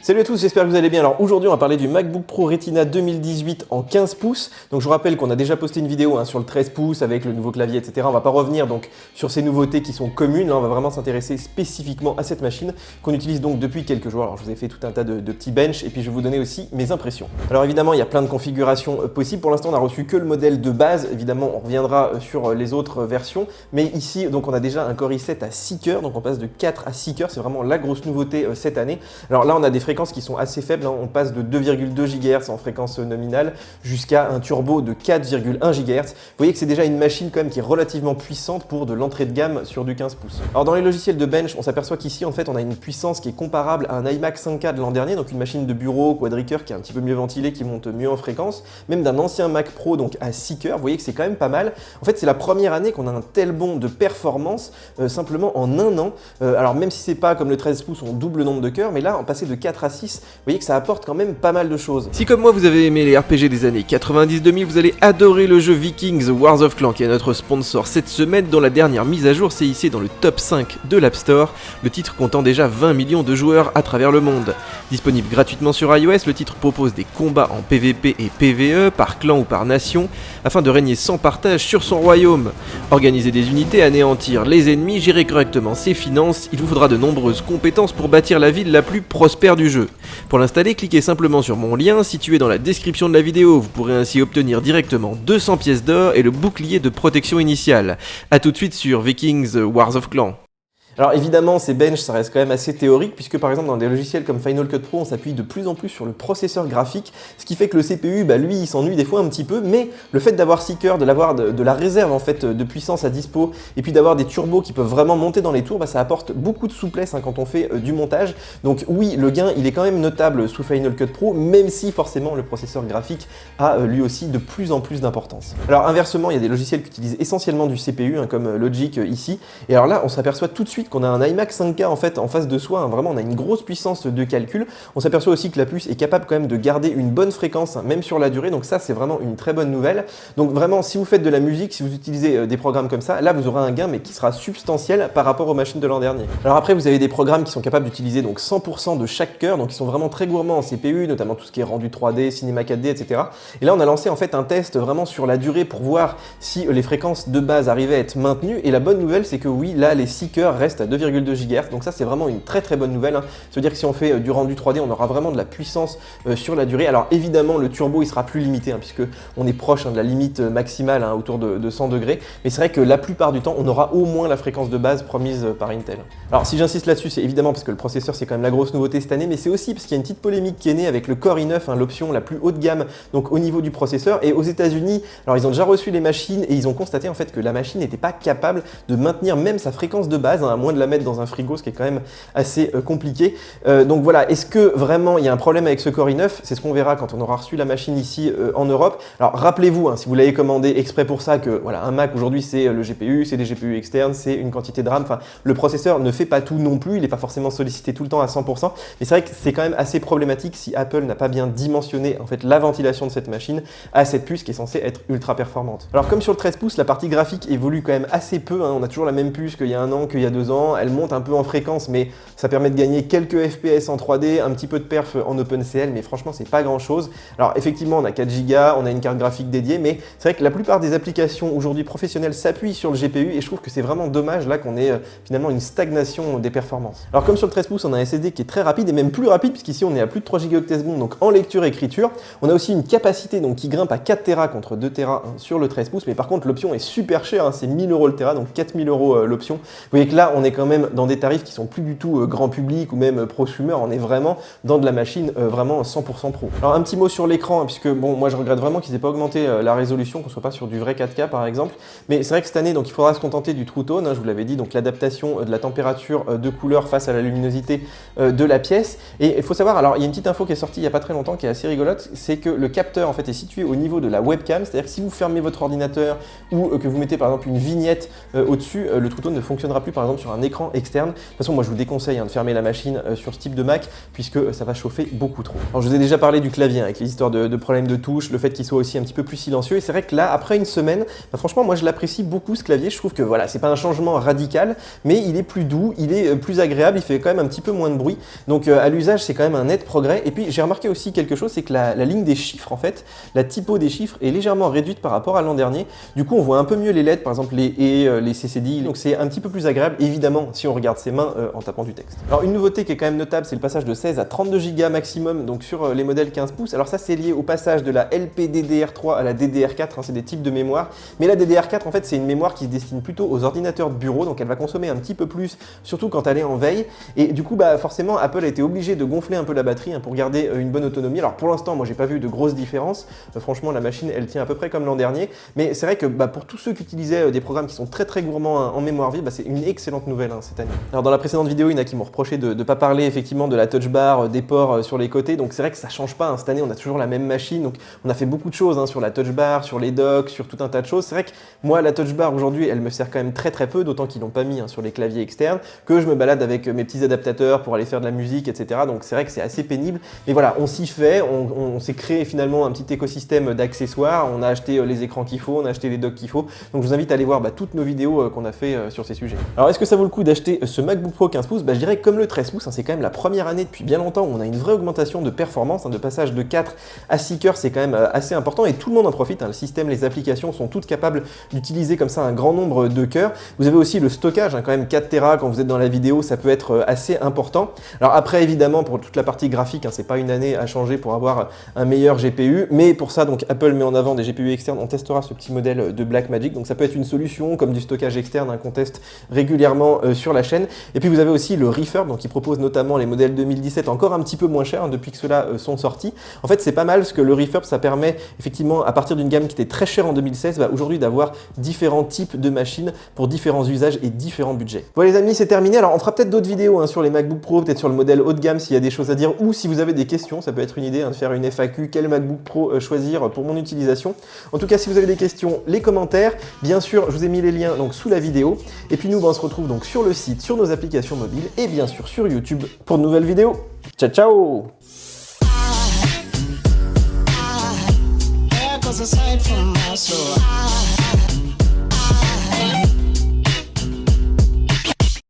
Salut à tous, j'espère que vous allez bien. Alors aujourd'hui on va parler du MacBook Pro Retina 2018 en 15 pouces. Donc je vous rappelle qu'on a déjà posté une vidéo sur le 13 pouces avec le nouveau clavier, etc. On va pas revenir donc sur ces nouveautés qui sont communes. Là on va vraiment s'intéresser spécifiquement à cette machine qu'on utilise donc depuis quelques jours. Alors je vous ai fait tout un tas de petits bench et puis je vais vous donner aussi mes impressions. Alors évidemment il y a plein de configurations possibles. Pour l'instant on a reçu que le modèle de base. Évidemment on reviendra sur les autres versions. Mais ici donc on a déjà un Core i7 à 6 cœurs. Donc on passe de 4 à 6 cœurs. C'est vraiment la grosse nouveauté cette année. Alors là on a des fréquences qui sont assez faibles, on passe de 2,2 GHz en fréquence nominale jusqu'à un turbo de 4,1 GHz. Vous voyez que c'est déjà une machine quand même qui est relativement puissante pour de l'entrée de gamme sur du 15 pouces. Alors dans les logiciels de bench, on s'aperçoit qu'ici en fait on a une puissance qui est comparable à un iMac 5K de l'an dernier, donc une machine de bureau quadricœur qui est un petit peu mieux ventilée, qui monte mieux en fréquence, même d'un ancien Mac Pro donc à 6 cœurs. Vous voyez que c'est quand même pas mal. En fait c'est la première année qu'on a un tel bond de performance simplement en un an. Alors même si c'est pas comme le 13 pouces on double le nombre de cœurs, mais là en passer de 4 à 6, vous voyez que ça apporte quand même pas mal de choses. Si comme moi vous avez aimé les RPG des années 90-2000, vous allez adorer le jeu Vikings Wars of Clans qui est notre sponsor cette semaine, dont la dernière mise à jour s'est hissée dans le top 5 de l'App Store, le titre comptant déjà 20 millions de joueurs à travers le monde. Disponible gratuitement sur iOS, le titre propose des combats en PvP et PvE, par clan ou par nation, afin de régner sans partage sur son royaume. Organiser des unités, anéantir les ennemis, gérer correctement ses finances, il vous faudra de nombreuses compétences pour bâtir la ville la plus prospère du jeu. Pour l'installer, cliquez simplement sur mon lien situé dans la description de la vidéo. Vous pourrez ainsi obtenir directement 200 pièces d'or et le bouclier de protection initiale. A tout de suite sur Vikings Wars of Clans. Alors évidemment ces bench ça reste quand même assez théorique puisque par exemple dans des logiciels comme Final Cut Pro on s'appuie de plus en plus sur le processeur graphique, ce qui fait que le CPU lui il s'ennuie des fois un petit peu, mais le fait d'avoir 6 cœurs, de l'avoir de la réserve en fait de puissance à dispo et puis d'avoir des turbos qui peuvent vraiment monter dans les tours, ça apporte beaucoup de souplesse quand on fait du montage. Donc oui le gain il est quand même notable sous Final Cut Pro, même si forcément le processeur graphique a lui aussi de plus en plus d'importance. Alors inversement il y a des logiciels qui utilisent essentiellement du CPU comme Logic ici, et alors là on s'aperçoit tout de suite qu'on a un iMac 5K en fait en face de soi, vraiment on a une grosse puissance de calcul. On s'aperçoit aussi que la puce est capable quand même de garder une bonne fréquence même sur la durée, donc ça c'est vraiment une très bonne nouvelle. Donc vraiment si vous faites de la musique, si vous utilisez des programmes comme ça, là vous aurez un gain mais qui sera substantiel par rapport aux machines de l'an dernier. Alors après vous avez des programmes qui sont capables d'utiliser donc 100% de chaque cœur, donc ils sont vraiment très gourmands en CPU, notamment tout ce qui est rendu 3D, cinéma 4D, etc. Et là on a lancé en fait un test vraiment sur la durée pour voir si les fréquences de base arrivaient à être maintenues, et la bonne nouvelle c'est que oui là les 6 cœurs restent à 2,2 GHz, donc ça c'est vraiment une très très bonne nouvelle. Ça veut dire que si on fait du rendu 3D, on aura vraiment de la puissance sur la durée. Alors évidemment le turbo il sera plus limité puisque on est proche de la limite maximale autour de 100 degrés, mais c'est vrai que la plupart du temps on aura au moins la fréquence de base promise par Intel. Alors si j'insiste là-dessus, c'est évidemment parce que le processeur c'est quand même la grosse nouveauté cette année, mais c'est aussi parce qu'il y a une petite polémique qui est née avec le Core i9, l'option la plus haut de gamme donc au niveau du processeur. Et aux États-Unis, alors ils ont déjà reçu les machines et ils ont constaté en fait que la machine n'était pas capable de maintenir même sa fréquence de base, à moins de la mettre dans un frigo, ce qui est quand même assez compliqué. Donc voilà, est-ce que vraiment il y a un problème avec ce Core i9? C'est ce qu'on verra quand on aura reçu la machine ici en Europe. Alors rappelez-vous, si vous l'avez commandé exprès pour ça, que voilà, un Mac aujourd'hui c'est le GPU, c'est des GPU externes, c'est une quantité de RAM, enfin le processeur ne fait pas tout non plus, il n'est pas forcément sollicité tout le temps à 100%, mais c'est vrai que c'est quand même assez problématique si Apple n'a pas bien dimensionné en fait la ventilation de cette machine à cette puce qui est censée être ultra performante. Alors comme sur le 13 pouces, la partie graphique évolue quand même assez peu, on a toujours la même puce qu'il y a un an, qu'il y a 2 ans, elle monte un peu en fréquence, mais ça permet de gagner quelques FPS en 3D, un petit peu de perf en OpenCL, mais franchement c'est pas grand chose. Alors effectivement on a 4 Go, on a une carte graphique dédiée, mais c'est vrai que la plupart des applications aujourd'hui professionnelles s'appuient sur le GPU, et je trouve que c'est vraiment dommage là qu'on ait finalement une stagnation des performances. Alors comme sur le 13 pouces on a un SSD qui est très rapide et même plus rapide, puisqu'ici on est à plus de 3 Go secondes donc en lecture et écriture. On a aussi une capacité donc qui grimpe à 4 Tera contre 2 Tera sur le 13 pouces, mais par contre l'option est super chère, c'est 1000 € le Tera, donc 4000 € l'option. Vous voyez que là on est quand même dans des tarifs qui sont plus du tout grand public ou même prosumer, on est vraiment dans de la machine vraiment 100% pro. Alors un petit mot sur l'écran, puisque bon moi je regrette vraiment qu'ils aient pas augmenté la résolution, qu'on soit pas sur du vrai 4K par exemple, mais c'est vrai que cette année donc il faudra se contenter du True Tone, je vous l'avais dit, donc l'adaptation de la température de couleur face à la luminosité de la pièce. Et il faut savoir, alors il y a une petite info qui est sortie il y a pas très longtemps qui est assez rigolote, c'est que le capteur en fait est situé au niveau de la webcam, c'est-à-dire que si vous fermez votre ordinateur ou que vous mettez par exemple une vignette au-dessus, le True Tone ne fonctionnera plus par exemple sur un écran externe. De toute façon, moi je vous déconseille de fermer la machine sur ce type de Mac puisque ça va chauffer beaucoup trop. Alors je vous ai déjà parlé du clavier avec les histoires de problèmes de touche, le fait qu'il soit aussi un petit peu plus silencieux et c'est vrai que là, après une semaine, franchement moi je l'apprécie beaucoup ce clavier. Je trouve que voilà, c'est pas un changement radical, mais il est plus doux, il est plus agréable, il fait quand même un petit peu moins de bruit. Donc à l'usage, c'est quand même un net progrès. Et puis j'ai remarqué aussi quelque chose, c'est que la ligne des chiffres, en fait, la typo des chiffres est légèrement réduite par rapport à l'an dernier. Du coup, on voit un peu mieux les lettres, par exemple les E, les CCD, donc c'est un petit peu plus agréable, évidemment, si on regarde ses mains en tapant du texte. Alors une nouveauté qui est quand même notable, c'est le passage de 16 à 32 Go maximum, donc sur les modèles 15 pouces. Alors ça, c'est lié au passage de la LPDDR3 à la DDR4, c'est des types de mémoire. Mais la DDR4, en fait, c'est une mémoire qui se destine plutôt aux ordinateurs de bureau, donc elle va consommer un petit peu plus, surtout quand elle est en veille. Et du coup, forcément, Apple a été obligé de gonfler un peu la batterie pour garder une bonne autonomie. Alors pour l'instant, moi, j'ai pas vu de grosses différences. Franchement, la machine, elle tient à peu près comme l'an dernier. Mais c'est vrai que pour tous ceux qui utilisaient des programmes qui sont très très gourmands en mémoire vive, c'est une excellente nouvelle cette année. Alors dans la précédente vidéo, il y en a qui m'ont reproché de ne pas parler effectivement de la touch bar, des ports sur les côtés. Donc c'est vrai que ça change pas. Cette année, on a toujours la même machine. Donc on a fait beaucoup de choses sur la touch bar, sur les docks, sur tout un tas de choses. C'est vrai que moi, la touch bar aujourd'hui, elle me sert quand même très très peu, d'autant qu'ils l'ont pas mis sur les claviers externes, que je me balade avec mes petits adaptateurs pour aller faire de la musique, etc. Donc c'est vrai que c'est assez pénible. Mais voilà, on s'y fait, on s'est créé finalement un petit écosystème d'accessoires, on a acheté les écrans qu'il faut, on a acheté les docks qu'il faut. Donc je vous invite à aller voir toutes nos vidéos qu'on a fait sur ces sujets. Alors est-ce que ça vaut le coup d'acheter ce MacBook Pro 15 pouces? Je dirais que comme le 13 pouces, c'est quand même la première année depuis bien longtemps où on a une vraie augmentation de performance, de passage de 4 à 6 cœurs, c'est quand même assez important et tout le monde en profite. Le système, les applications sont toutes capables d'utiliser comme ça un grand nombre de cœurs. Vous avez aussi le stockage, quand même 4 Tera quand vous êtes dans la vidéo, ça peut être assez important. Alors après évidemment pour toute la partie graphique, c'est pas une année à changer pour avoir un meilleur GPU, mais pour ça donc Apple met en avant des GPU externes. On testera ce petit modèle de Blackmagic, donc ça peut être une solution comme du stockage externe qu'on teste régulièrement sur la chaîne. Et puis vous avez aussi le refurb, donc qui propose notamment les modèles 2017 encore un petit peu moins chers depuis que ceux-là sont sortis. En fait c'est pas mal parce que le refurb ça permet effectivement à partir d'une gamme qui était très chère en 2016, aujourd'hui d'avoir différents types de machines pour différents usages et différents budgets. Voilà les amis, c'est terminé. Alors on fera peut-être d'autres vidéos sur les MacBook Pro, peut-être sur le modèle haut de gamme s'il y a des choses à dire, ou si vous avez des questions, ça peut être une idée de faire une FAQ, quel MacBook Pro choisir pour mon utilisation. En tout cas, si vous avez des questions, les commentaires, bien sûr, je vous ai mis les liens sous la vidéo. Et puis nous, on se retrouve donc sur le site, sur nos applications mobiles et bien sûr sur YouTube pour de nouvelles vidéos. Ciao, ciao! There goes a sight from my soul.